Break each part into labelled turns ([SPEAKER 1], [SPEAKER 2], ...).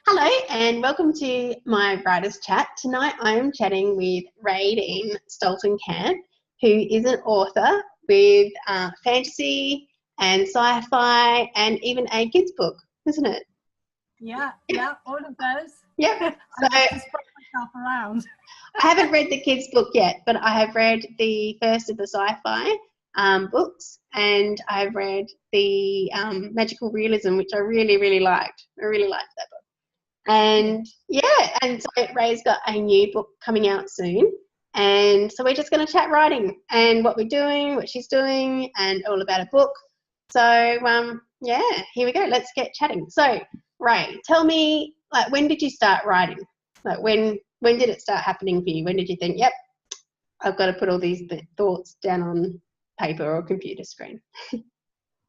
[SPEAKER 1] Hello and welcome to my Writers Chat. Tonight I am chatting with Rae Stoltenkamp, who is an author with fantasy and sci-fi and even a kids book, isn't it?
[SPEAKER 2] Yeah, all of those.
[SPEAKER 1] Yep. So
[SPEAKER 2] I just brought myself around.
[SPEAKER 1] I haven't read the kids book yet, but I have read the first of the sci-fi books, and I've read the magical realism, which I really liked. I really liked that book. And and so Rae's got a new book coming out soon, and so we're just going to chat writing and what we're doing, what she's doing, and all about a book. So here we go. Let's get chatting. So Rae, tell me, like, when did you start writing? Like, when did it start happening for you? When did you think, yep, I've got to put all these thoughts down on paper or computer screen?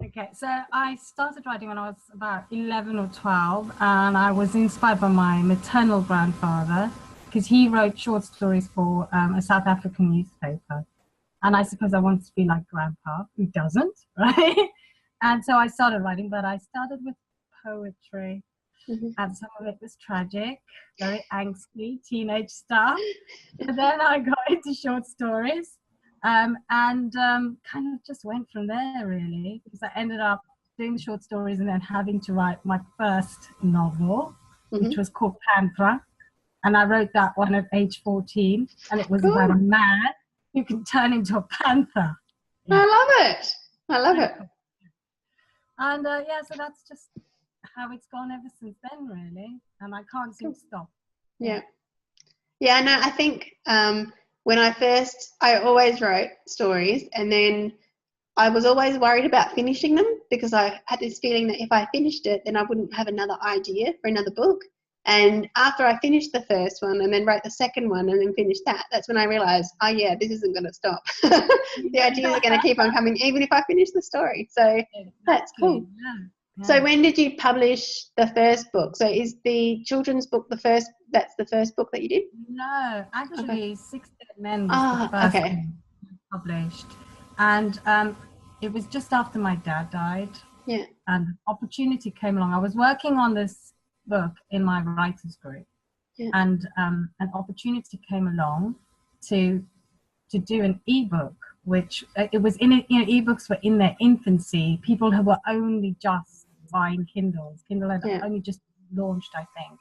[SPEAKER 2] Okay, so I started writing when I was about 11 or 12, and I was inspired by my maternal grandfather because he wrote short stories for a South African newspaper. And I suppose I wanted to be like Grandpa, who doesn't, right? And so I started writing, but I started with poetry.
[SPEAKER 1] Mm-hmm.
[SPEAKER 2] And some of it was tragic, very angsty, teenage stuff. But then I got into short stories. And kind of just went from there, really, because I ended up doing the short stories and then having to write my first novel, which was called Panther. And I wrote that one at age 14, and it was about a man who can turn into a panther.
[SPEAKER 1] Yeah. I love it.
[SPEAKER 2] And so that's just how it's gone ever since then, really. And I can't seem to stop.
[SPEAKER 1] Yeah, no, I think when I always wrote stories, and then I was always worried about finishing them because I had this feeling that if I finished it, then I wouldn't have another idea for another book. And after I finished the first one and then wrote the second one and then finished that, that's when I realised, this isn't going to stop. The ideas are going to keep on coming even if I finish the story. So that's cool. Yeah. So when did you publish the first book? So is the children's book that's the first book that you did?
[SPEAKER 2] No, actually, 6 Dead Men was the first one published. And it was just after my dad died.
[SPEAKER 1] Yeah.
[SPEAKER 2] And the opportunity came along. I was working on this book in my writers group. Yeah. And an opportunity came along to do an ebook, which it was ebooks were in their infancy. People who were only just buying Kindles. Kindle had only just launched, I think.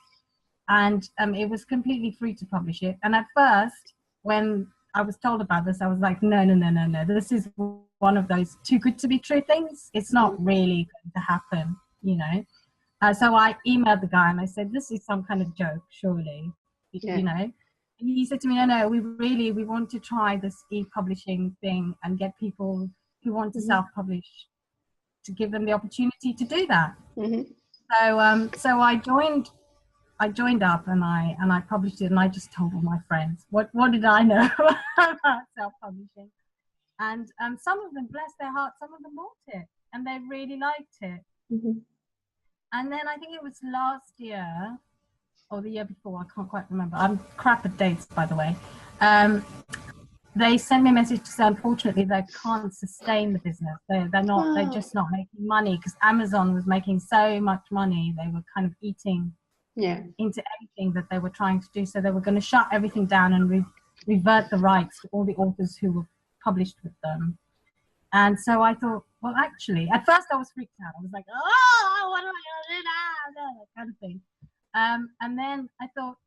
[SPEAKER 2] And it was completely free to publish it. And at first, when I was told about this, I was like, no. This is one of those too good to be true things. It's not really going to happen, So I emailed the guy and I said, this is some kind of joke, surely, And he said to me, no, we want to try this e-publishing thing and get people who want to self-publish to give them the opportunity to do that. Mm-hmm. So I joined up and I published it, and I just told all my friends what did I know about self-publishing, and some of them, bless their hearts, some of them bought it and they really liked it. Mm-hmm. And then I think it was last year or the year before, I can't quite remember. I'm crap at dates, by the way. They sent me a message to say, unfortunately, they can't sustain the business. They're just not making money because Amazon was making so much money. They were kind of eating into everything that they were trying to do. So they were going to shut everything down and revert the rights to all the authors who were published with them. And so I thought, well, actually, at first I was freaked out. I was like, what am I going to do now? That kind of thing. And then I thought,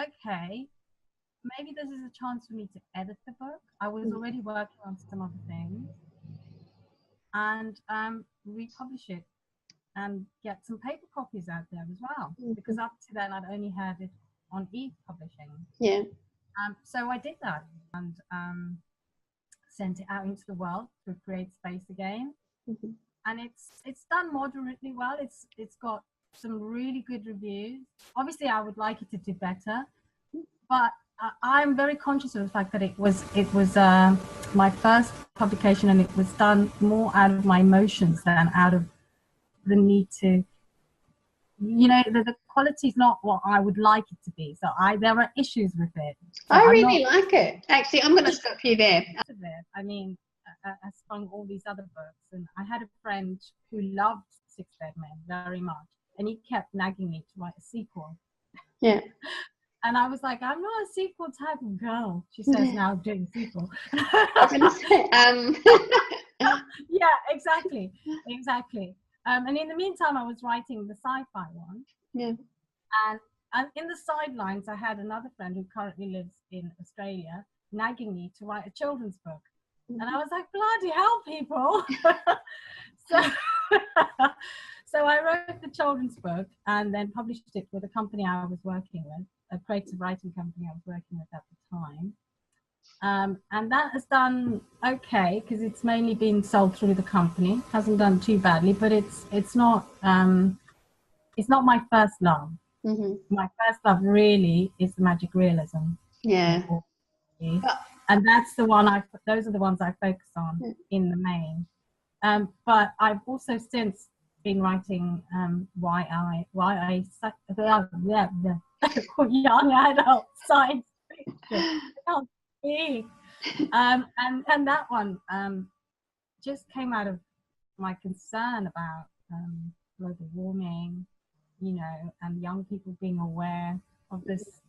[SPEAKER 2] okay, maybe this is a chance for me to edit the book. I was already working on some other things, and republish it and get some paper copies out there as well, because up to then I'd only had it on e-publishing.
[SPEAKER 1] Yeah.
[SPEAKER 2] So I did that and sent it out into the world to Create Space again. Mm-hmm. And it's done moderately well. It's got some really good reviews. Obviously, I would like it to do better, but I'm very conscious of the fact that it was my first publication, and it was done more out of my emotions than out of the need to, the quality is not what I would like it to be. So there are issues with it. So
[SPEAKER 1] I really like it. Actually, I'm going to stop you there.
[SPEAKER 2] I mean, I sprung all these other books, and I had a friend who loved 6 Dead Men very much. and he kept nagging me to write a sequel.
[SPEAKER 1] Yeah.
[SPEAKER 2] And I was like, I'm not a sequel type of girl. She says now, doing a sequel.
[SPEAKER 1] I was going to say,
[SPEAKER 2] yeah, exactly. And in the meantime, I was writing the sci-fi one.
[SPEAKER 1] yeah.
[SPEAKER 2] And in the sidelines, I had another friend who currently lives in Australia nagging me to write a children's book. And I was like, bloody hell, people. So I wrote the children's book and then published it with a company I was working with, a creative writing company I was working with at the time. And that has done okay because it's mainly been sold through the company. Hasn't done too badly, but it's not my first love. My first love really is the magic realism.
[SPEAKER 1] Yeah.
[SPEAKER 2] And that's the one those are the ones I focus on in the main. But I've also since been writing YA young adult science fiction. I can't speak. And that one just came out of my concern about global warming, you know, and young people being aware of this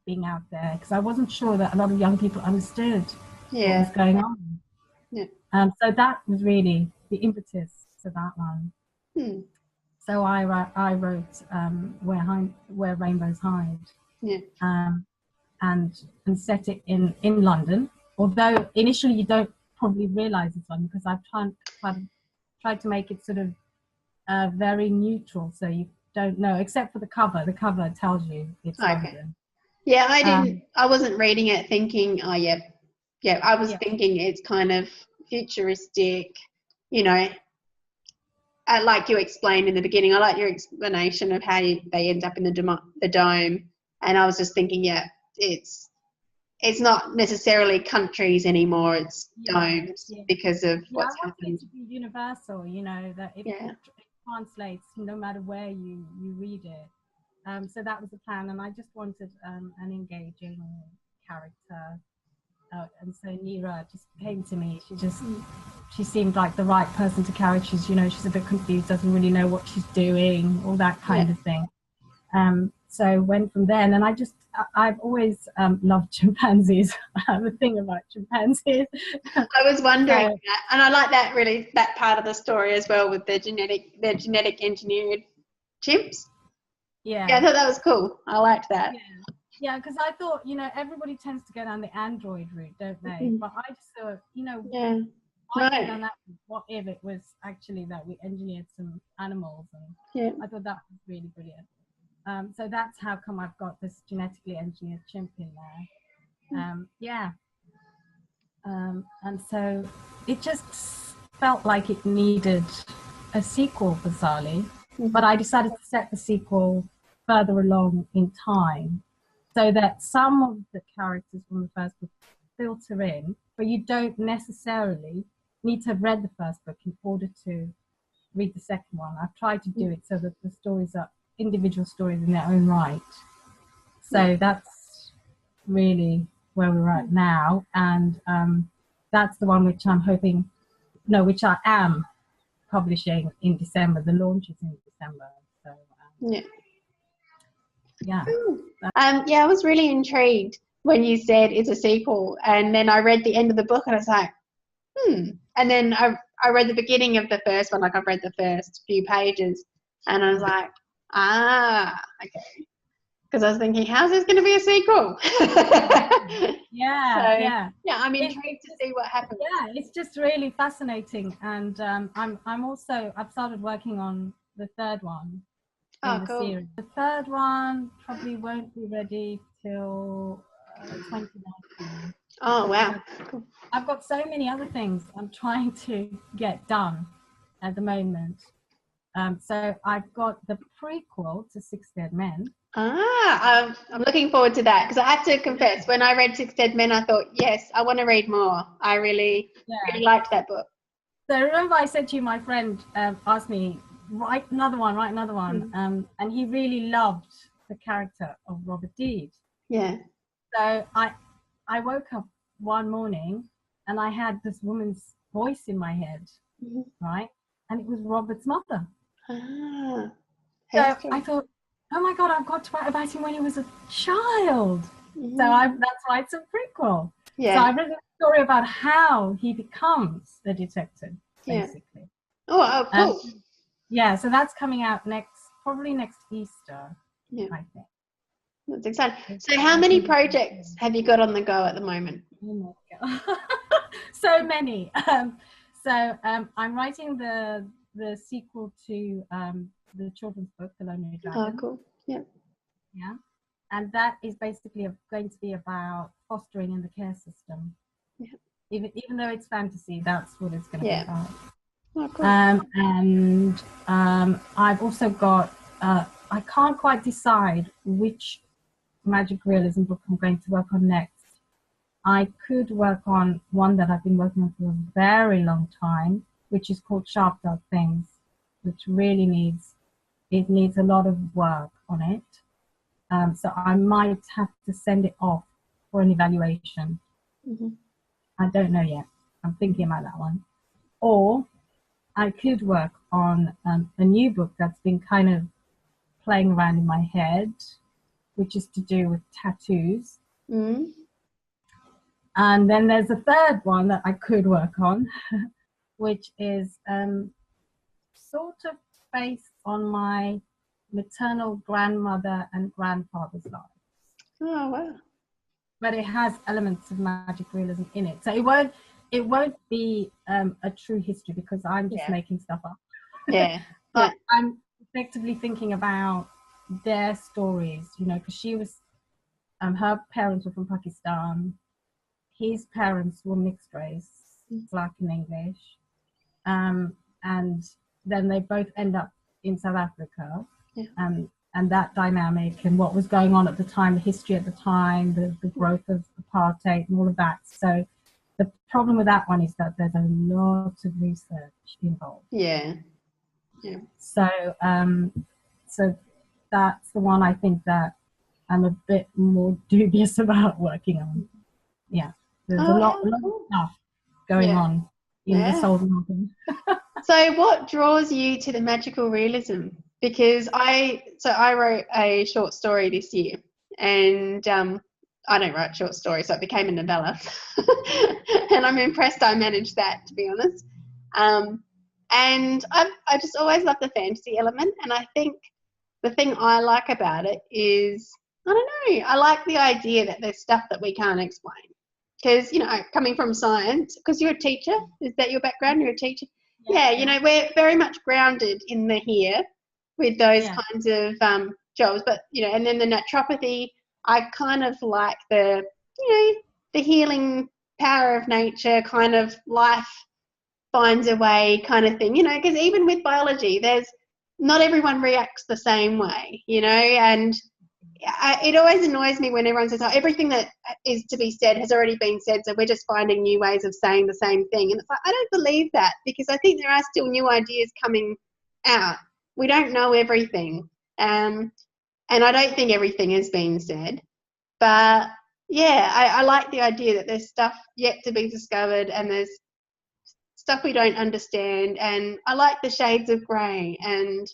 [SPEAKER 2] being out there, because I wasn't sure that a lot of young people understood what was going on. So that was really the impetus for that one. So I wrote Where Rainbows Hide, and set it in London. Although initially you don't probably realise it's London, because I've tried to make it sort of very neutral, so you don't know, except for the cover. The cover tells you it's London.
[SPEAKER 1] Yeah, I wasn't reading it thinking, oh, yeah. I was thinking it's kind of futuristic, you know. Like you explained in the beginning, I like your explanation of how they end up in the dome. And I was just thinking, it's not necessarily countries anymore, it's domes because of what's happened.
[SPEAKER 2] I want it to be universal, you know, that it translates no matter where you read it. So that was the plan, and I just wanted an engaging character. And so Nira just came to me. She seemed like the right person to carry. She's a bit confused, doesn't really know what she's doing, all that kind of thing. So went from there, and then I've always loved chimpanzees. I have a thing about chimpanzees.
[SPEAKER 1] I was wondering that, and I like that part of the story as well, with the genetic engineered chimps. Yeah, I thought that was cool. I liked that.
[SPEAKER 2] Yeah, because I thought, you know, everybody tends to go down the android route, don't they? But I just thought, you know, why go down that? What if it was actually that we engineered some animals? And I thought that was really brilliant. So that's how come I've got this genetically engineered chimp in there. And so it just felt like it needed a sequel, bizarrely. But I decided to set the sequel further along in time, so that some of the characters from the first book filter in, but you don't necessarily need to have read the first book in order to read the second one. I've tried to do it so that the stories are individual stories in their own right. So that's really where we're at now, and that's the one which which I am publishing in December. The launch is in December. So
[SPEAKER 1] I was really intrigued when you said it's a sequel, and then I read the end of the book and I was like, and then I read the beginning of the first one, like I've read the first few pages, and I was like, okay, because I was thinking, how's this going to be a sequel? I'm intrigued to see what happens.
[SPEAKER 2] It's just really fascinating, and I've started working on the third one. Series. The third one probably won't be ready till 2019.
[SPEAKER 1] Oh, wow. Cool.
[SPEAKER 2] I've got so many other things I'm trying to get done at the moment. So I've got the prequel to Six Dead Men.
[SPEAKER 1] I'm looking forward to that, because I have to confess, when I read Six Dead Men, I thought, yes, I want to read more. I really liked that book.
[SPEAKER 2] So remember I said to you, my friend asked me, write another one. And he really loved the character of Robert Deed.
[SPEAKER 1] Yeah.
[SPEAKER 2] So I woke up one morning and I had this woman's voice in my head, right? And it was Robert's mother. So I thought, oh my God, I've got to write about him when he was a child.
[SPEAKER 1] Mm-hmm.
[SPEAKER 2] So that's why it's a prequel.
[SPEAKER 1] Yeah.
[SPEAKER 2] So I've written a story about how he becomes a detective, basically.
[SPEAKER 1] Oh, cool.
[SPEAKER 2] Yeah, so that's coming out probably next Easter, I think.
[SPEAKER 1] That's exciting. So how many projects have you got on the go at the moment?
[SPEAKER 2] Oh my God. So many. I'm writing the sequel to the children's book, The Lonely Dragon.
[SPEAKER 1] Oh, cool. Yeah.
[SPEAKER 2] Yeah. And that is basically going to be about fostering in the care system.
[SPEAKER 1] Yeah.
[SPEAKER 2] Even though it's fantasy, that's what it's going to be about.
[SPEAKER 1] Oh, cool.
[SPEAKER 2] And I've also got, I can't quite decide which magic realism book I'm going to work on next. I could work on one that I've been working on for a very long time, which is called Sharp Dark Things, which really needs a lot of work on it. So I might have to send it off for an evaluation.
[SPEAKER 1] Mm-hmm.
[SPEAKER 2] I don't know yet. I'm thinking about that one. Or I could work on a new book that's been kind of playing around in my head, which is to do with tattoos.
[SPEAKER 1] Mm-hmm.
[SPEAKER 2] And then there's a third one that I could work on, which is sort of based on my maternal grandmother and grandfather's lives.
[SPEAKER 1] Oh, wow.
[SPEAKER 2] But it has elements of magic realism in it. So it won't be a true history because I'm just making stuff up.
[SPEAKER 1] Yeah.
[SPEAKER 2] But I'm effectively thinking about their stories, because she was, her parents were from Pakistan. His parents were mixed race, Black and English. And then they both end up in South Africa. Yeah. And that dynamic and what was going on at the time, the history at the time, the growth of apartheid and all of that. So the problem with that one is that there's a lot of research involved.
[SPEAKER 1] Yeah. Yeah.
[SPEAKER 2] So so that's the one I think that I'm a bit more dubious about working on. Yeah. There's a lot of stuff going on in the soul novel.
[SPEAKER 1] So what draws you to the magical realism? Because I wrote a short story this year, and I don't write short stories, so it became a novella. And I'm impressed I managed that, to be honest. And I just always love the fantasy element, and I think the thing I like about it is, I don't know, I like the idea that there's stuff that we can't explain. Because, coming from science, because you're a teacher, is that your background? You're a teacher? Yeah, we're very much grounded in the here with those kinds of jobs. But, and then the naturopathy, I kind of like the healing power of nature, kind of life finds a way kind of thing, because even with biology, not everyone reacts the same way, and it always annoys me when everyone says, oh, everything that is to be said has already been said, so we're just finding new ways of saying the same thing. And it's like, I don't believe that, because I think there are still new ideas coming out. We don't know everything. And I don't think everything has been said. But, yeah, I like the idea that there's stuff yet to be discovered and there's stuff we don't understand. And I like the shades of grey, and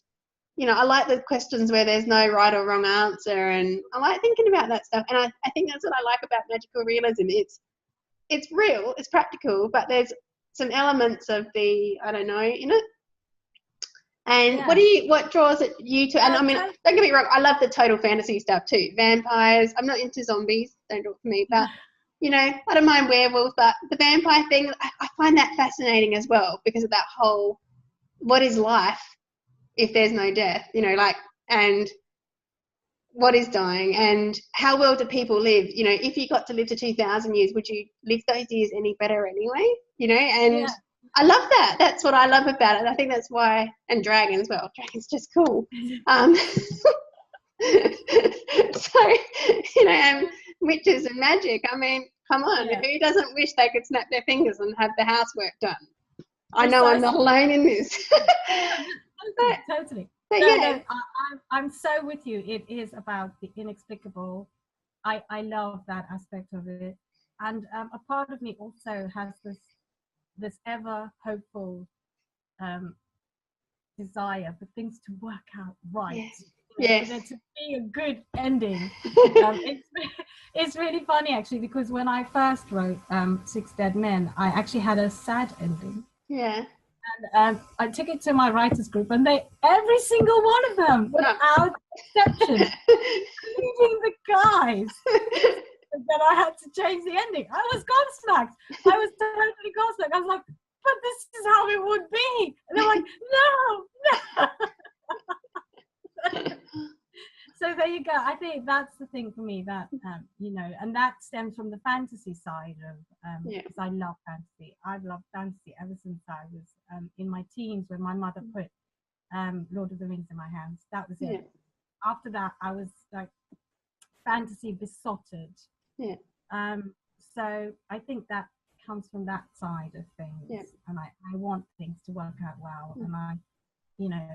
[SPEAKER 1] I like the questions where there's no right or wrong answer, and I like thinking about that stuff. And I think that's what I like about magical realism. It's real, it's practical, but there's some elements of the, I don't know, in it. And what draws you to? And I mean, don't get me wrong, I love the total fantasy stuff too. Vampires. I'm not into zombies. Don't talk to me. But I don't mind werewolves. But the vampire thing, I find that fascinating as well, because of that whole, what is life if there's no death, and what is dying, and how well do people live? If you got to live to 2,000 years, would you live those years any better anyway? And I love that. That's what I love about it. I think that's why, and dragons, well, dragons just cool. So, and witches and magic. I mean, come on, who doesn't wish they could snap their fingers and have the housework done? I know I'm not alone in this.
[SPEAKER 2] Totally.
[SPEAKER 1] But
[SPEAKER 2] no, I'm so with you. It is about the inexplicable. I love that aspect of it, and a part of me also has this ever hopeful desire for things to work out right.
[SPEAKER 1] Yes.
[SPEAKER 2] You know,
[SPEAKER 1] Yes.
[SPEAKER 2] for there to be a good ending. It's really funny actually, because when I first wrote Six Dead Men, I actually had a sad ending.
[SPEAKER 1] Yeah.
[SPEAKER 2] And I took it to my writers group, and every single one of them, without exception, including the guys, that I had to change the ending. I was gobsmacked. I was totally gobsmacked. I was like, but this is how it would be. And they're like, no. So there you go. I think that's the thing for me, that you know, and that stems from the fantasy side of because I love fantasy. I've loved fantasy ever since I was in my teens, when my mother put Lord of the Rings in my hands. That was it. After that, I was like fantasy besotted. So I think that comes from that side of things, and I want things to work out well, and I, you know,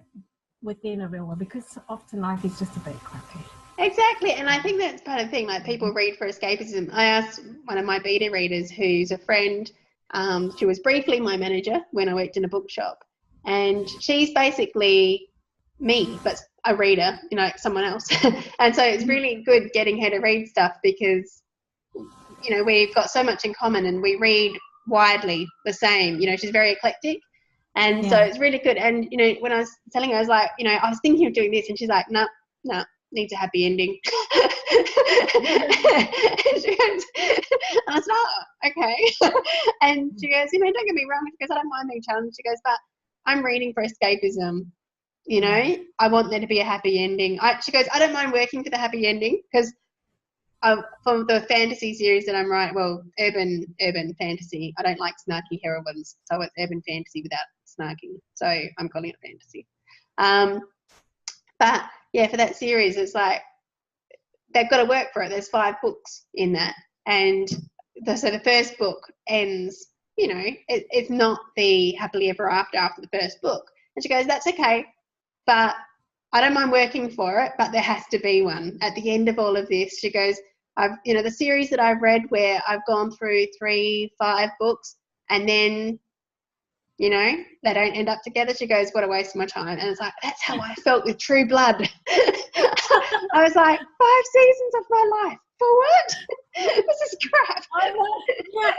[SPEAKER 2] within a real world, because often life is just a bit crappy.
[SPEAKER 1] Exactly, and I think that's part of the thing. Like, people read for escapism. I asked one of my beta readers, who's a friend. She was briefly my manager when I worked in a bookshop, and she's basically me, but a reader, you know, someone else. And so it's really good getting her to read stuff, because, you know, we've got so much in common and we read widely the same. You know, she's very eclectic. And so it's really good. And, you know, when I was telling her, I was like, you know, I was thinking of doing this, and she's like, no, needs a happy ending. And I said, oh, okay. And she goes, you know, don't get me wrong. She goes, I don't mind being challenged. She goes, but I'm reading for escapism. You know, I want there to be a happy ending. She goes, I don't mind working for the happy ending, because for the fantasy series that I'm writing, well, urban fantasy, I don't like snarky heroines, so it's urban fantasy without snarky, so I'm calling it fantasy. But yeah, for that series, it's like they've got to work for it. There's 5 books in that, and so the first book ends, you know, it's not the happily ever after the first book. And she goes, that's okay, but I don't mind working for it, but there has to be one at the end of all of this. She goes, you know, the series that I've read where I've gone through 3, 5 books, and then, you know, they don't end up together. She goes, what a waste of my time. And it's like, that's how I felt with True Blood. I was like, 5 seasons of my life. For what? This is crap.
[SPEAKER 2] What?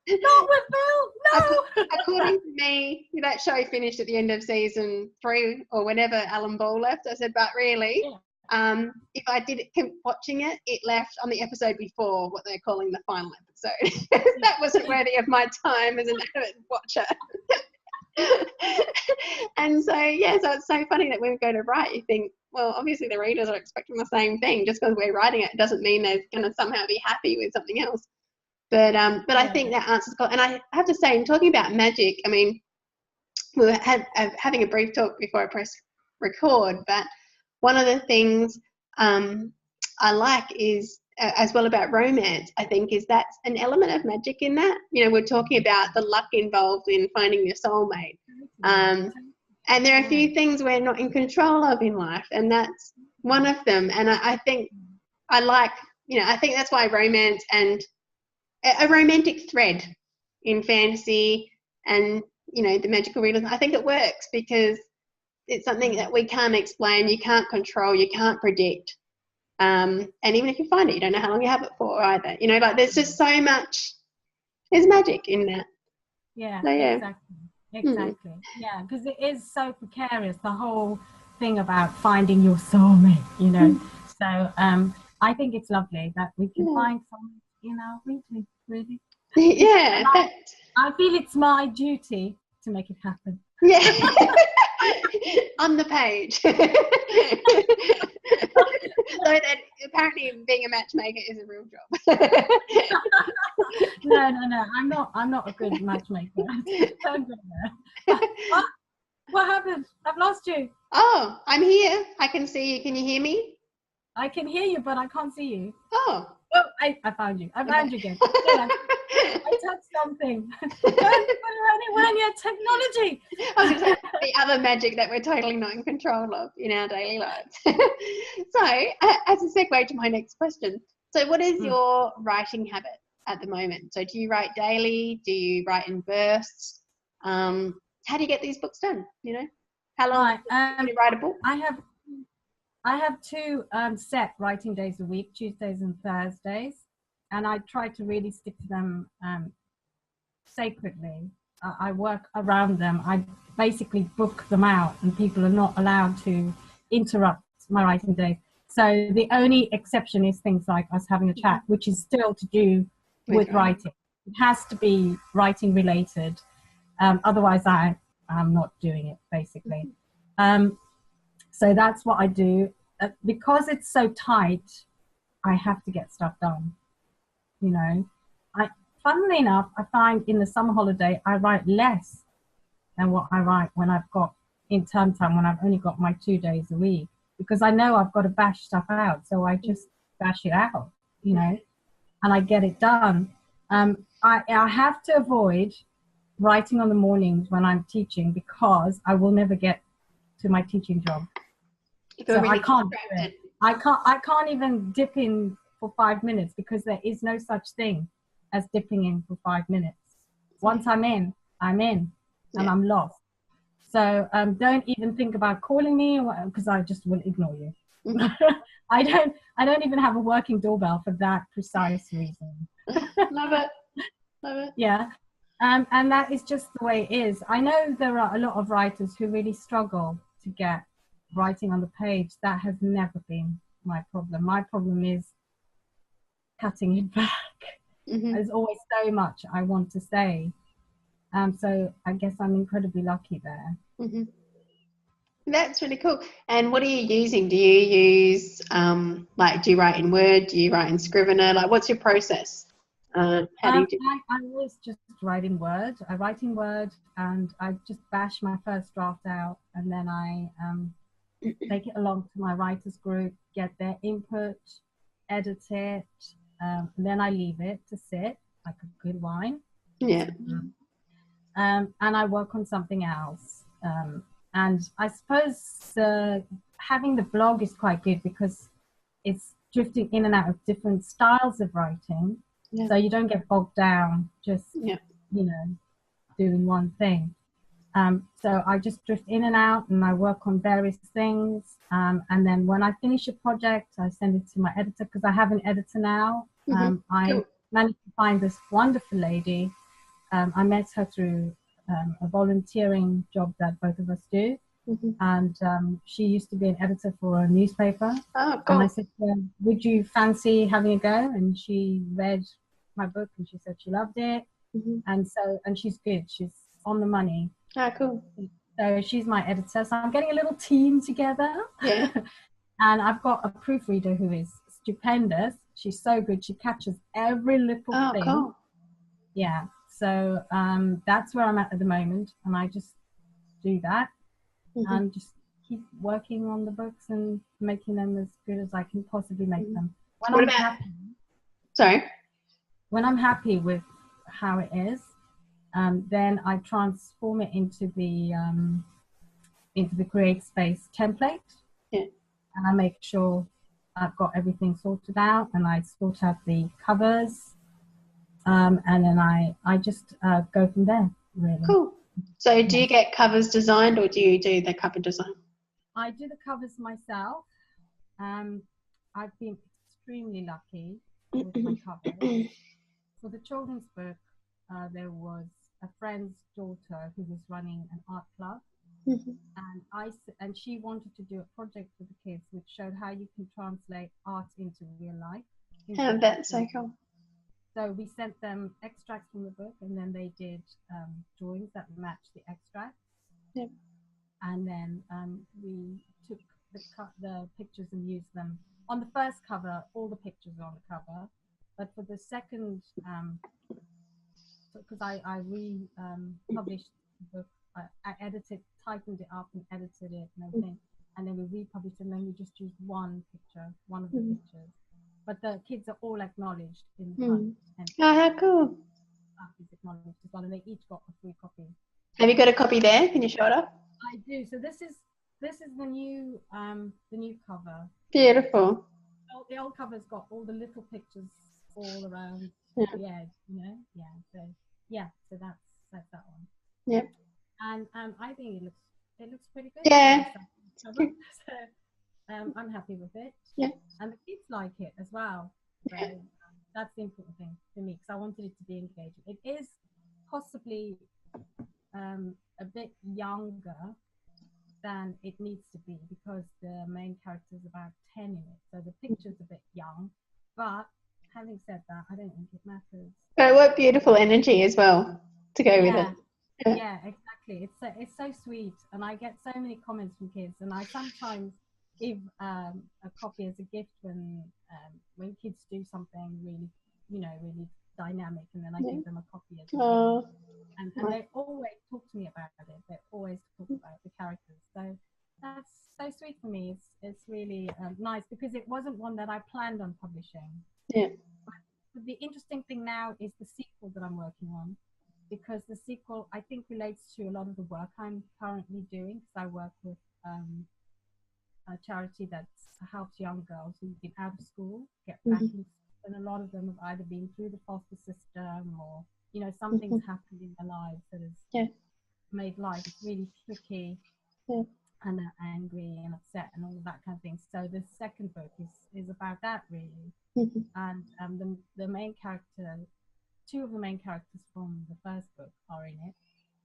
[SPEAKER 2] No, not with Bill. No.
[SPEAKER 1] According to me, that show finished at the end of season 3 or whenever Alan Ball left. I said, but really, if I did keep watching it, it left on the episode before what they're calling the final episode. That wasn't worthy of my time as an avid watcher. And so, yeah, so it's so funny that when we go to write, you think, well, obviously the readers are expecting the same thing. Just because we're writing it doesn't mean they're going to somehow be happy with something else. But I think that answers the call. And I have to say, in talking about magic, I mean, we were having a brief talk before I press record, but one of the things I like is, as well about romance, I think, is that's an element of magic in that. You know, we're talking about the luck involved in finding your soulmate. And there are a few things we're not in control of in life, and that's one of them. And I think I like, you know, I think that's why romance and a romantic thread in fantasy and, you know, the magical realism, I think it works, because it's something that we can't explain, you can't control, you can't predict. And even if you find it, you don't know how long you have it for either. You know, like, there's just so much, there's magic in that.
[SPEAKER 2] Yeah,
[SPEAKER 1] so, yeah.
[SPEAKER 2] Exactly. Yeah, because it is so precarious, the whole thing about finding your soulmate, you know. So I think it's lovely that we can find someone in our region, really.
[SPEAKER 1] Yeah.
[SPEAKER 2] I feel it's my duty to make it happen.
[SPEAKER 1] Yeah. On the page. So that apparently being a matchmaker is a real job.
[SPEAKER 2] No. I'm not a good matchmaker. Don't go there. What happened? I've lost you.
[SPEAKER 1] Oh, I'm here. I can see you. Can you hear me?
[SPEAKER 2] I can hear you, but I can't see you.
[SPEAKER 1] Oh,
[SPEAKER 2] I found you. I found you again. Yeah. I touched something. Don't put her anywhere near technology.
[SPEAKER 1] I was going to say, the other magic that we're totally not in control of in our daily lives. So, as a segue to my next question, so what is your writing habit at the moment? So do you write daily? Do you write in bursts? How do you get these books done, you know? How long
[SPEAKER 2] Right.
[SPEAKER 1] do you write a book?
[SPEAKER 2] I have two set writing days a week, Tuesdays and Thursdays, and I try to really stick to them sacredly. I work around them. I basically book them out, and people are not allowed to interrupt my writing days. So the only exception is things like us having a chat, which is still to do with writing. It has to be writing related. Otherwise, I'm not doing it, basically. So that's what I do. Because it's so tight, I have to get stuff done. You know, funnily enough, I find in the summer holiday, I write less than what I write when I've got in term time, when I've only got my 2 days a week, because I know I've got to bash stuff out. So I just bash it out, you know, and I get it done. I have to avoid writing on the mornings when I'm teaching, because I will never get to my teaching job. So really I can't do it. I can't even dip in for 5 minutes, because there is no such thing as dipping in for 5 minutes. Once I'm in, and I'm lost. So don't even think about calling me, because I just will ignore you. I don't even have a working doorbell for that precise reason.
[SPEAKER 1] Love it.
[SPEAKER 2] Yeah. And that is just the way it is. I know there are a lot of writers who really struggle to get writing on the page. That has never been my problem. My problem is cutting it back. There's always so much I want to say. So I guess I'm incredibly lucky there.
[SPEAKER 1] That's really cool. And what are you using? Do you use, do you write in Word? Do you write in Scrivener? Like, what's your process? How do you do?
[SPEAKER 2] I always just write in Word. I write in Word, and I just bash my first draft out, and then I take it along to my writers group, get their input, edit it, and then I leave it to sit like a good wine.
[SPEAKER 1] Yeah.
[SPEAKER 2] And I work on something else. And I suppose having the blog is quite good, because it's drifting in and out of different styles of writing. Yeah. So you don't get bogged down just, you know, doing one thing. So I just drift in and out, and I work on various things. And then when I finish a project, I send it to my editor, because I have an editor now. I managed to find this wonderful lady. I met her through a volunteering job that both of us do. And she used to be an editor for a newspaper. Oh, cool. And I said, would you fancy having a go? And she read my book, and she said she loved it. And she's good. She's on the money.
[SPEAKER 1] Ah, cool.
[SPEAKER 2] So she's my editor. So I'm getting a little team together. Yeah. And I've got a proofreader who is stupendous. She's so good. She catches every little thing. Cool. Yeah. So that's where I'm at the moment. And I just do that. And just keep working on the books and making them as good as I can possibly make them. When I'm happy with how it is, then I transform it into the Create Space template. Yeah. And I make sure I've got everything sorted out, and I sort out the covers, and then I just go from there, really.
[SPEAKER 1] Cool. So do you get covers designed, or do you do the cover design?
[SPEAKER 2] I do the covers myself. I've been extremely lucky with my covers. For the children's book, there was a friend's daughter who was running an art club, and she wanted to do a project for the kids which showed how you can translate art into real life.
[SPEAKER 1] Oh, that's so cool.
[SPEAKER 2] So we sent them extracts from the book, and then they did drawings that matched the extracts. Yep. And then we took the pictures and used them. On the first cover, all the pictures are on the cover. But for the second, because I published the book, I edited, tightened it up and edited it and everything. And then we republished, and then we just used one of the pictures. But the kids are all acknowledged in the front.
[SPEAKER 1] Oh, how cool.
[SPEAKER 2] Is acknowledged as well, and they each got a free copy.
[SPEAKER 1] Have you got a copy there? Can you show it up?
[SPEAKER 2] I do. So this is the new cover.
[SPEAKER 1] Beautiful.
[SPEAKER 2] The old cover's got all the little pictures all around the edge, you know? Yeah. So that's that one.
[SPEAKER 1] Yep.
[SPEAKER 2] And I think it looks pretty good.
[SPEAKER 1] Yeah.
[SPEAKER 2] So I'm happy with it.
[SPEAKER 1] Yeah.
[SPEAKER 2] And the kids like it as well. So that's the important thing for me, because I wanted it to be engaging. It is possibly a bit younger than it needs to be, because the main character is about 10 in it. So the picture's a bit young. But having said that, I don't think it matters.
[SPEAKER 1] But what beautiful energy as well to go with it.
[SPEAKER 2] Yeah, exactly. It's so sweet, and I get so many comments from kids, and I sometimes give a copy as a gift when kids do something really, really dynamic, and then I give them a copy as a gift. And they always talk to me about it. They always talk about the characters. So that's so sweet for me. It's really nice, because it wasn't one that I planned on publishing.
[SPEAKER 1] Yeah.
[SPEAKER 2] But the interesting thing now is the sequel that I'm working on, because the sequel, I think, relates to a lot of the work I'm currently doing, because I work with a charity that helps young girls who've been out of school get back in school, and a lot of them have either been through the foster system, or something's happened in their lives that has made life really tricky and angry and upset and all of that kind of thing. So the second book is about that, really. And the main character, two of the main characters from the first book are in it,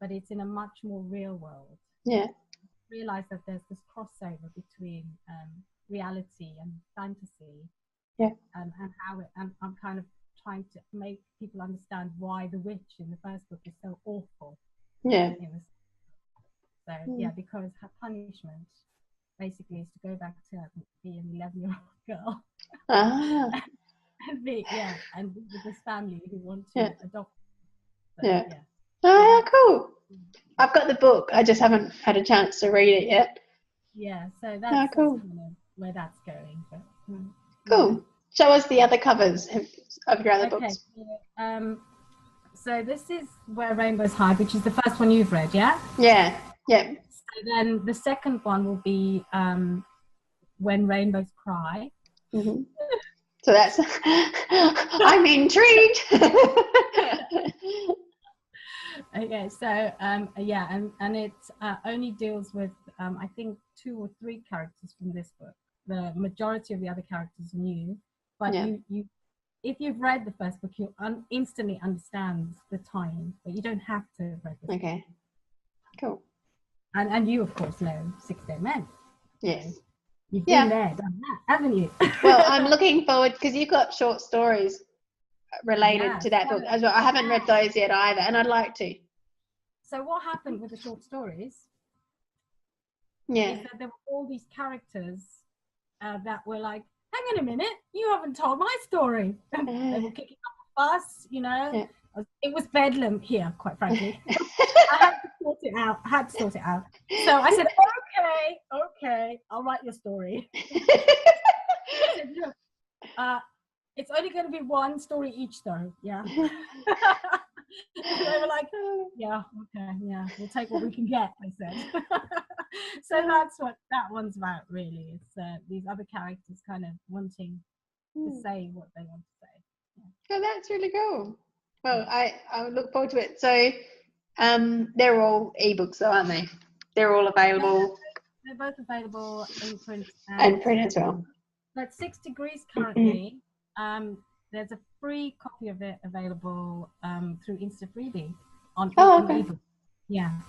[SPEAKER 2] but it's in a much more real world.
[SPEAKER 1] Yeah.
[SPEAKER 2] Realize that there's this crossover between reality and fantasy.
[SPEAKER 1] Yeah.
[SPEAKER 2] And how and I'm kind of trying to make people understand why the witch in the first book is so awful.
[SPEAKER 1] Yeah.
[SPEAKER 2] So yeah, because her punishment basically is to go back to be an 11-year-old girl. And be with this family who want to adopt. So,
[SPEAKER 1] Oh, cool. I've got the book. I just haven't had a chance to read it yet.
[SPEAKER 2] Yeah, so that's
[SPEAKER 1] cool.
[SPEAKER 2] Kind of where that's going. But,
[SPEAKER 1] cool. Show us the other covers of your other books.
[SPEAKER 2] So this is Where Rainbows Hide, which is the first one you've read, yeah?
[SPEAKER 1] Yeah. Yeah.
[SPEAKER 2] So then the second one will be When Rainbows Cry.
[SPEAKER 1] So that's I'm intrigued.
[SPEAKER 2] Okay, so and it only deals with I think 2 or 3 characters from this book. The majority of the other characters are new, but you if you've read the first book, you'll instantly understand the time, but you don't have to have read this book.
[SPEAKER 1] Cool.
[SPEAKER 2] And you of course know 6 Dead Men.
[SPEAKER 1] Yes.
[SPEAKER 2] You've been there, done that, haven't you?
[SPEAKER 1] Well, I'm looking forward, because you've got short stories related to that book as well. I haven't read those yet either, and I'd like to. So
[SPEAKER 2] what happened with the short stories is that there were all these characters that were like, hang on a minute, you haven't told my story. They were kicking up a fuss, It was bedlam here, quite frankly. I had to sort it out. So I said, okay, I'll write your story. I said, look, it's only going to be 1 story each, though. Yeah. They were like, we'll take what we can get, I said. So that's what that one's about, really. It's these other characters kind of wanting to say what they want to say.
[SPEAKER 1] Oh, that's really cool. Well, I look forward to it. So they're all ebooks, though, aren't they? They're all available.
[SPEAKER 2] They're both available in print
[SPEAKER 1] and print as well.
[SPEAKER 2] But 6 Degrees currently, there's a free copy of it available through InstaFreebie on ebook. Yeah.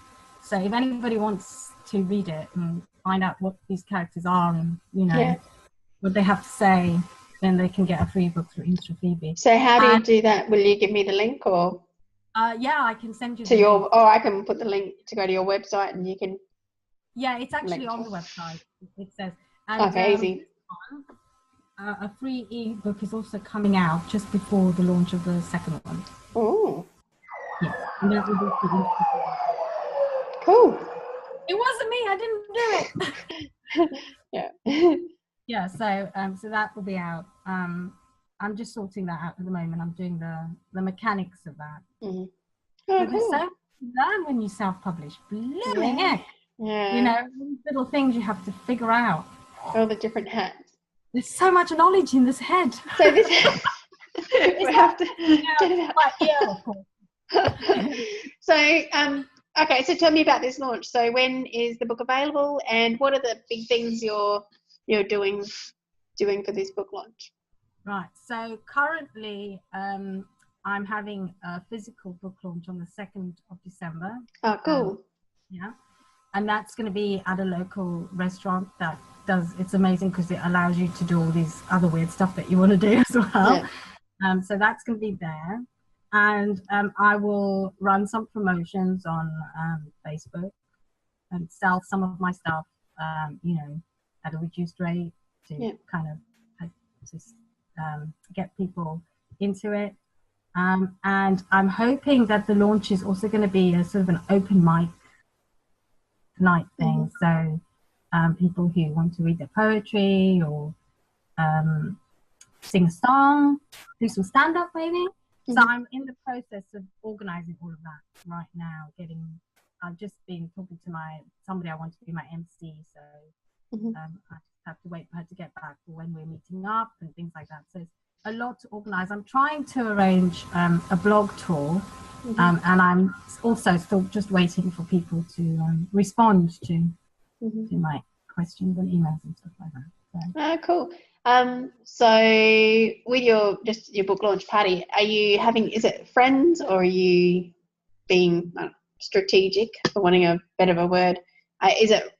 [SPEAKER 2] So if anybody wants to read it and find out what these characters are and what they have to say, then they can get a free book through InstaFreebie.
[SPEAKER 1] So how do you do that? Will you give me the link, or?
[SPEAKER 2] I can send you
[SPEAKER 1] to your link. Or I can put the link to go to your website, and you can.
[SPEAKER 2] Yeah, it's actually on the website. It says.
[SPEAKER 1] And, easy.
[SPEAKER 2] A free ebook is also coming out just before the launch of the second one.
[SPEAKER 1] Oh.
[SPEAKER 2] Yeah, and that will be
[SPEAKER 1] cool.
[SPEAKER 2] It wasn't me. I didn't do
[SPEAKER 1] it.
[SPEAKER 2] Yeah. So that will be out. I'm just sorting that out at the moment. I'm doing the mechanics of that.
[SPEAKER 1] Oh,
[SPEAKER 2] but there's so much to learn when you self-publish. Blooming heck.
[SPEAKER 1] Yeah.
[SPEAKER 2] Little things you have to figure out.
[SPEAKER 1] All the different hats.
[SPEAKER 2] There's so much knowledge in this head.
[SPEAKER 1] So this we have to get it out.
[SPEAKER 2] My ear, of course.
[SPEAKER 1] So Okay, so tell me about this launch. So when is the book available, and what are the big things you're doing for this book launch?
[SPEAKER 2] Right. So currently, I'm having a physical book launch on the 2nd of December.
[SPEAKER 1] Oh, cool.
[SPEAKER 2] Yeah. And that's going to be at a local restaurant it's amazing because it allows you to do all these other weird stuff that you want to do as well. Yeah. So that's going to be there. And I will run some promotions on Facebook and sell some of my stuff, at a reduced rate to kind of just get people into it. And I'm hoping that the launch is also going to be a sort of an open mic night thing. So people who want to read their poetry or sing a song, do some stand-up maybe. So I'm in the process of organizing all of that right now. I've just been talking to somebody I want to be my MC. So I just have to wait for her to get back for when we're meeting up and things like that. So it's a lot to organize. I'm trying to arrange a blog tour. And I'm also still just waiting for people to respond to my questions and emails and stuff like that. So.
[SPEAKER 1] Oh, cool. So with your book launch party, is it friends, or are you being strategic, for wanting a better of a word? Is it,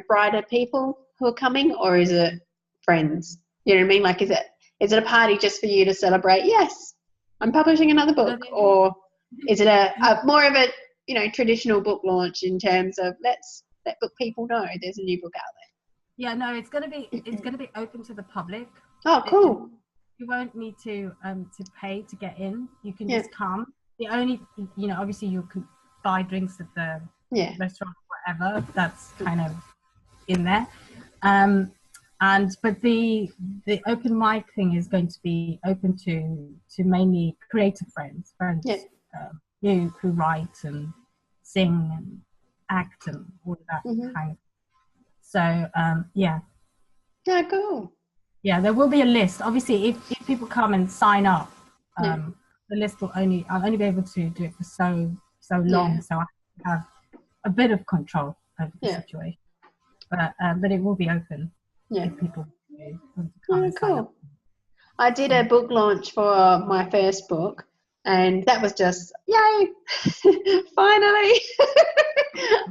[SPEAKER 1] writer people who are coming, or is it friends? You know what I mean? Like, is it a party just for you to celebrate? Yes, I'm publishing another book, or is it a more of a traditional book launch in terms of let book people know there's a new book out there?
[SPEAKER 2] Yeah, no, it's gonna be open to the public.
[SPEAKER 1] Oh, cool.
[SPEAKER 2] You won't need to pay to get in. You can just come. The only, obviously you can buy drinks at the restaurant or whatever. That's kind of in there. But the open mic thing is going to be open to mainly creative friends who write and sing and act and all of that kind of. So yeah.
[SPEAKER 1] Yeah, cool.
[SPEAKER 2] Yeah, there will be a list. Obviously, if people come and sign up, the list I'll only be able to do it for so long. So I have a bit of control over the situation. But it will be open if people want to come and sign up.
[SPEAKER 1] I did a book launch for my first book, and that was just yay! Finally,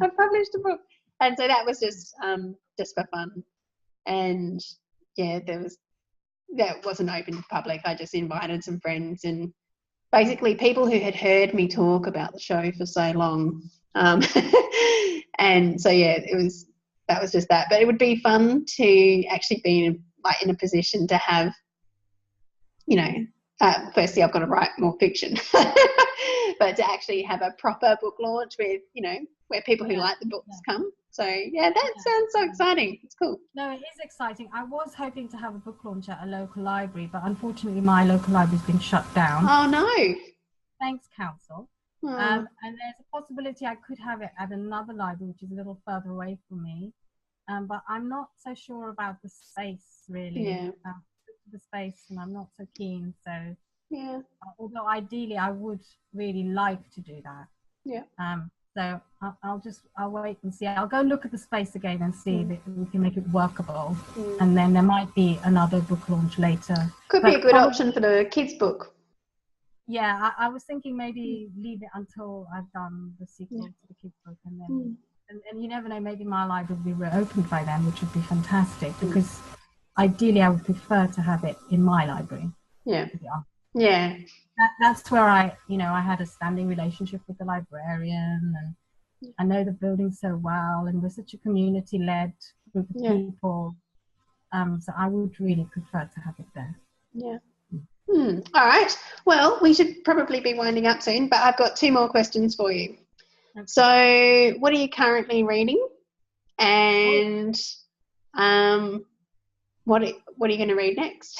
[SPEAKER 1] I published a book, and so that was just for fun. And that wasn't open to the public. I just invited some friends and basically people who had heard me talk about the show for so long. And so that was just that. But it would be fun to actually be in a position to have, firstly I've got to write more fiction, but to actually have a proper book launch with, where people who like the books come. So that sounds so exciting. It's cool.
[SPEAKER 2] No, it is exciting. I was hoping to have a book launch at a local library, but unfortunately my local library's been shut down.
[SPEAKER 1] Oh no.
[SPEAKER 2] Thanks, council. And there's a possibility I could have it at another library, which is a little further away from me. But I'm not so sure about the space, really.
[SPEAKER 1] Yeah.
[SPEAKER 2] The space, and I'm not so keen. So
[SPEAKER 1] yeah.
[SPEAKER 2] Although ideally I would really like to do that.
[SPEAKER 1] Yeah.
[SPEAKER 2] So I'll wait and see. I'll go look at the space again and see if we can make it workable. And then there might be another book launch later.
[SPEAKER 1] Could be a good option for the kids' book.
[SPEAKER 2] Yeah, I was thinking maybe leave it until I've done the sequel to the kids' book, and then and you never know, maybe my library will be reopened by then, which would be fantastic, because ideally I would prefer to have it in my library.
[SPEAKER 1] Yeah. Yeah.
[SPEAKER 2] That's where I had a standing relationship with the librarian, and I know the building so well, and we're such a community-led group of people. So I would really prefer to have it there.
[SPEAKER 1] Yeah. All right. Well, we should probably be winding up soon, but I've got 2 more questions for you. Okay. So, what are you currently reading? And what are you going to read next?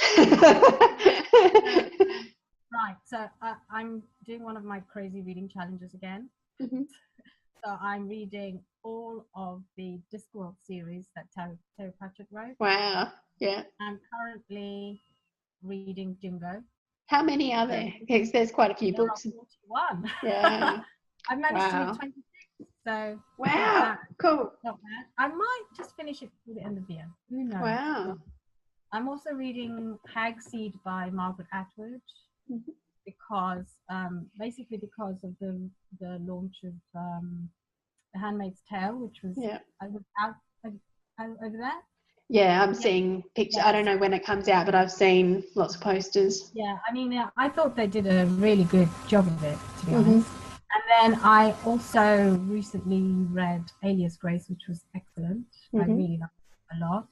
[SPEAKER 2] Right. So I'm doing one of my crazy reading challenges again. So I'm reading all of the Discworld series that Terry Pratchett wrote.
[SPEAKER 1] Wow. Yeah.
[SPEAKER 2] I'm currently reading Jingo.
[SPEAKER 1] How many are there? Because there's quite a few books.
[SPEAKER 2] 41.
[SPEAKER 1] Yeah.
[SPEAKER 2] I've managed to read 26 So
[SPEAKER 1] wow, cool.
[SPEAKER 2] not bad. I might just finish it before the end of the year. Who knows?
[SPEAKER 1] Wow.
[SPEAKER 2] I'm also reading Hag Seed by Margaret Atwood because basically because of the launch of The Handmaid's Tale, which was I was out over there.
[SPEAKER 1] Yeah, I'm seeing pictures. I don't know when it comes out, but I've seen lots of posters.
[SPEAKER 2] Yeah, I mean, I thought they did a really good job of it, to be honest. And then I also recently read Alias Grace, which was excellent. I really liked it a lot.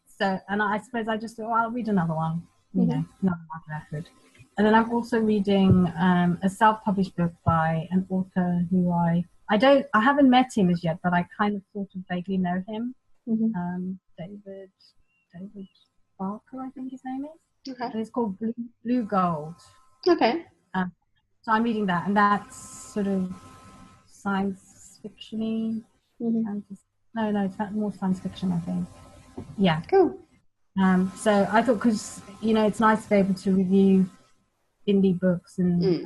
[SPEAKER 2] So, and I suppose I just thought, I'll read another one, you know, another Margaret Atwood. And then I'm also reading a self-published book by an author who I haven't met him as yet, but I kind of sort of vaguely know him. David Barker, I think his name is. Okay. And it's called Blue Gold.
[SPEAKER 1] Okay.
[SPEAKER 2] So I'm reading that, and that's sort of science fiction-y. No, it's not more science fiction, I think. Yeah.
[SPEAKER 1] Cool.
[SPEAKER 2] So I thought, because it's nice to be able to review indie books, and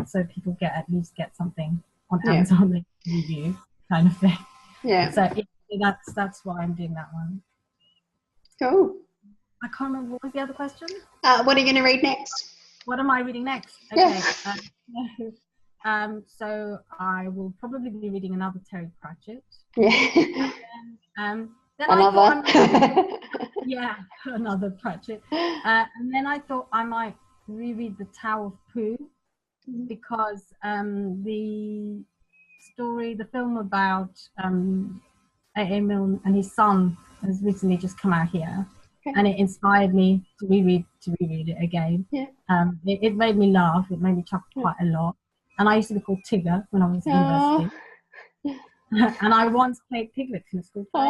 [SPEAKER 2] so people at least get something on Amazon they can review, kind of thing. Yeah. So that's why I'm doing that one.
[SPEAKER 1] Cool.
[SPEAKER 2] I can't remember, what was the other question?
[SPEAKER 1] What are you going to read next?
[SPEAKER 2] What am I reading next? Okay. So I will probably be reading another Terry Pratchett.
[SPEAKER 1] Yeah.
[SPEAKER 2] Then
[SPEAKER 1] another.
[SPEAKER 2] Another Pratchett. And then I thought I might reread The Tower of Pooh, because the film about A.A. Milne and his son has recently just come out here. And it inspired me to reread it again. Yeah. It made me laugh. It made me chuckle quite a lot. And I used to be called Tigger when I was at university. And I once played Piglet in a school play.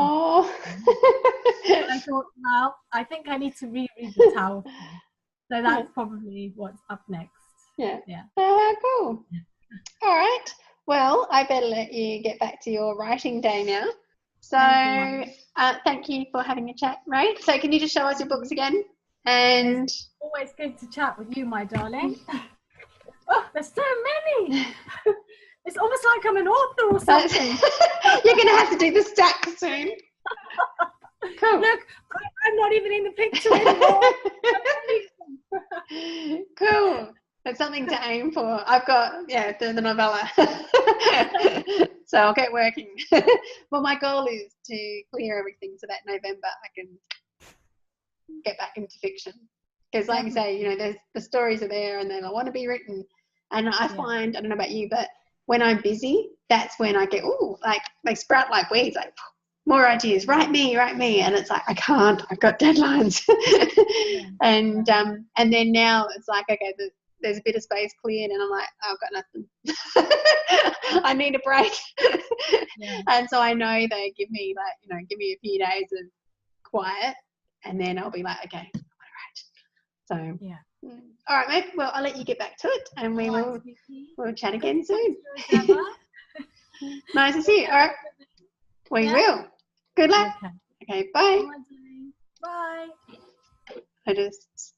[SPEAKER 2] And I thought, well, I think I need to reread The Tower. So that's probably what's up next.
[SPEAKER 1] Yeah. Cool. All right. Well, I better let you get back to your writing day now. So thank you for having a chat, Rae. So can you just show us your books again? And
[SPEAKER 2] it's always good to chat with you, my darling. Oh, there's so many. It's almost like I'm an author or something.
[SPEAKER 1] You're going to have to do the stack soon. Cool.
[SPEAKER 2] Look, I'm not even in the picture anymore.
[SPEAKER 1] Cool. That's something to aim for. I've got, the novella. So I'll get working. Well, my goal is to clear everything so that November I can get back into fiction. Because like you say, the stories are there and then I want to be written. And I find, I don't know about you, but when I'm busy, that's when I get, they sprout like weeds, like more ideas, write me. And it's like, I can't, I've got deadlines. And then now it's like, okay, there's a bit of space cleared and I'm like, I've got nothing. I need a break. And so I know they give me give me a few days of quiet and then I'll be like, okay, all right. So all right, mate. Well, I'll let you get back to it and we'll chat again soon. Nice to see you. All right. We will. Good luck. Okay, bye.
[SPEAKER 2] Bye.
[SPEAKER 1] I just